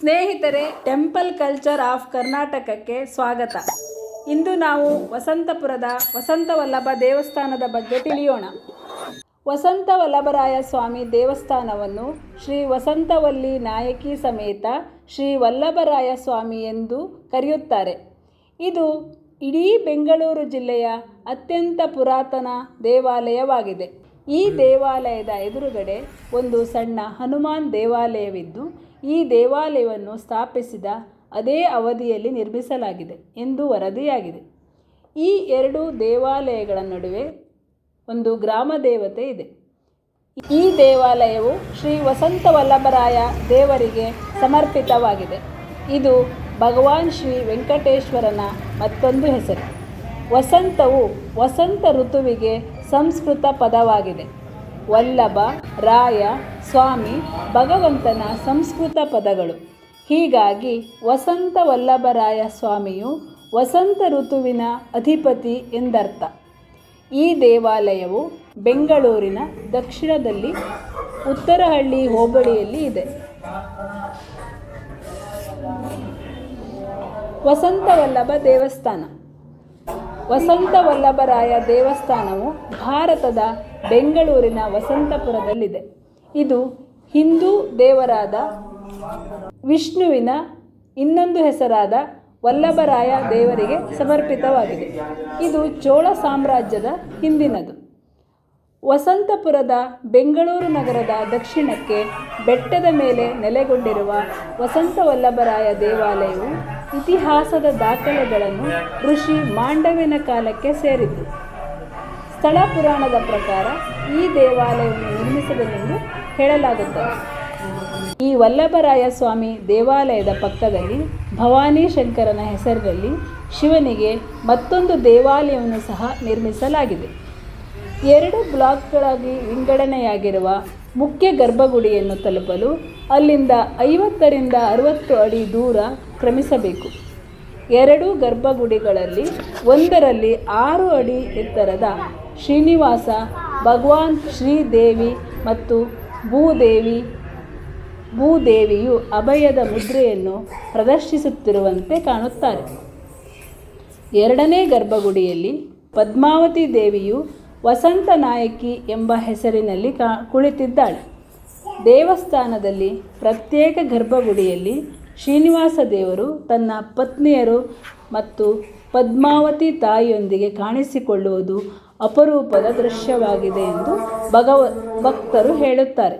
ಸ್ನೇಹಿತರೆ, temple culture of ಕರ್ನಾಟಕಕ್ಕೆ ಸ್ವಾಗತ. ಇಂದು ನಾವು ವಸಂತಪುರದ ವಸಂತವಲ್ಲಭ ದೇವಸ್ಥಾನದ ಬಗ್ಗೆ ತಿಳಿಯೋಣ. ವಸಂತವಲ್ಲಭರಾಯ ಸ್ವಾಮಿ ದೇವಸ್ಥಾನವನ್ನು ಶ್ರೀ ವಸಂತವಲ್ಲಿ ನಾಯಕಿ ಸಮೇತ ಶ್ರೀ ವಲ್ಲಭರಾಯ ಸ್ವಾಮಿ ಎಂದು ಕರೆಯುತ್ತಾರೆ. ಇದು ಇಡೀ ಬೆಂಗಳೂರು ಜಿಲ್ಲೆಯ ಅತ್ಯಂತ ಪುರಾತನ ದೇವಾಲಯವಾಗಿದೆ. ಈ ದೇವಾಲಯದ ಎದುರುಗಡೆ ಒಂದು ಸಣ್ಣ ಹನುಮಾನ್ ದೇವಾಲಯವಿದ್ದು, ಈ ದೇವಾಲಯವನ್ನು ಸ್ಥಾಪಿಸಿದ ಅದೇ ಅವಧಿಯಲ್ಲಿ ನಿರ್ಮಿಸಲಾಗಿದೆ ಎಂದು ವರದಿಯಾಗಿದೆ. ಈ ಎರಡು ದೇವಾಲಯಗಳ ನಡುವೆ ಒಂದು ಗ್ರಾಮ ದೇವತೆ ಇದೆ. ಈ ದೇವಾಲಯವು ಶ್ರೀ ವಸಂತವಲ್ಲಭರಾಯ ದೇವರಿಗೆ ಸಮರ್ಪಿತವಾಗಿದೆ. ಇದು ಭಗವಾನ್ ಶ್ರೀ ವೆಂಕಟೇಶ್ವರನ ಮತ್ತೊಂದು ಹೆಸರು. ವಸಂತವು ವಸಂತ ಋತುವಿಗೆ ಸಂಸ್ಕೃತ ಪದವಾಗಿದೆ. ವಲ್ಲಭ, ರಾಯ, ಸ್ವಾಮಿ ಭಗವಂತನ ಸಂಸ್ಕೃತ ಪದಗಳು. ಹೀಗಾಗಿ ವಸಂತವಲ್ಲಭರಾಯ ಸ್ವಾಮಿಯು ವಸಂತ ಋತುವಿನ ಅಧಿಪತಿ ಎಂದರ್ಥ. ಈ ದೇವಾಲಯವು ಬೆಂಗಳೂರಿನ ದಕ್ಷಿಣದಲ್ಲಿ ಉತ್ತರಹಳ್ಳಿ ಹೋಬಳಿಯಲ್ಲಿ ಇದೆ. ವಸಂತವಲ್ಲಭ ದೇವಸ್ಥಾನ. ವಸಂತವಲ್ಲಭರಾಯ ದೇವಸ್ಥಾನವು ಭಾರತದ ಬೆಂಗಳೂರಿನ ವಸಂತಪುರದಲ್ಲಿದೆ. ಇದು ಹಿಂದೂ ದೇವರಾದ ವಿಷ್ಣುವಿನ ಇನ್ನೊಂದು ಹೆಸರಾದ ವಲ್ಲಭರಾಯ ದೇವರಿಗೆ ಸಮರ್ಪಿತವಾಗಿದೆ. ಇದು ಚೋಳ ಸಾಮ್ರಾಜ್ಯದ ಹಿಂದಿನದು. ವಸಂತಪುರದ ಬೆಂಗಳೂರು ನಗರದ ದಕ್ಷಿಣಕ್ಕೆ ಬೆಟ್ಟದ ಮೇಲೆ ನೆಲೆಗೊಂಡಿರುವ ವಸಂತವಲ್ಲಭರಾಯ ದೇವಾಲಯವು ಇತಿಹಾಸದ ದಾಖಲೆಗಳನ್ನು ಋಷಿ ಮಾಂಡವ್ಯನ ಕಾಲಕ್ಕೆ ಸೇರಿದ್ದು. ಸ್ಥಳ ಪುರಾಣದ ಪ್ರಕಾರ ಈ ದೇವಾಲಯವನ್ನು ನಿರ್ಮಿಸಿದನೆಂದು ಹೇಳಲಾಗುತ್ತದೆ. ಈ ವಲ್ಲಭರಾಯ ಸ್ವಾಮಿ ದೇವಾಲಯದ ಪಕ್ಕದಲ್ಲಿ ಭವಾನಿ ಶಂಕರನ ಹೆಸರಿನಲ್ಲಿ ಶಿವನಿಗೆ ಮತ್ತೊಂದು ದೇವಾಲಯವನ್ನು ಸಹ ನಿರ್ಮಿಸಲಾಗಿದೆ. 2 ಬ್ಲಾಕ್ಗಳಾಗಿ ವಿಂಗಡಣೆಯಾಗಿರುವ ಮುಖ್ಯ ಗರ್ಭಗುಡಿಯನ್ನು ತಲುಪಲು ಅಲ್ಲಿಂದ 50 ರಿಂದ 60 ಅಡಿ ದೂರ ಕ್ರಮಿಸಬೇಕು. 2 ಗರ್ಭಗುಡಿಗಳಲ್ಲಿ ಒಂದರಲ್ಲಿ 6 ಅಡಿ ಎತ್ತರದ ಶ್ರೀನಿವಾಸ, ಭಗವಾನ್ ಶ್ರೀದೇವಿ ಮತ್ತು ಭೂದೇವಿಯು ಅಭಯದ ಮುದ್ರೆಯನ್ನು ಪ್ರದರ್ಶಿಸುತ್ತಿರುವಂತೆ ಕಾಣುತ್ತಾರೆ. 2ನೇ ಗರ್ಭಗುಡಿಯಲ್ಲಿ ಪದ್ಮಾವತಿ ದೇವಿಯು ವಸಂತ ನಾಯಕಿ ಎಂಬ ಹೆಸರಿನಲ್ಲಿ ಕುಳಿತಿದ್ದಾಳೆ. ದೇವಸ್ಥಾನದಲ್ಲಿ ಪ್ರತ್ಯೇಕ ಗರ್ಭಗುಡಿಯಲ್ಲಿ ಶ್ರೀನಿವಾಸ ದೇವರು ತನ್ನ ಪತ್ನಿಯರು ಮತ್ತು ಪದ್ಮಾವತಿ ತಾಯಿಯೊಂದಿಗೆ ಕಾಣಿಸಿಕೊಳ್ಳುವುದು ಅಪರೂಪದ ದೃಶ್ಯವಾಗಿದೆ ಎಂದು ಭಕ್ತರು ಹೇಳುತ್ತಾರೆ.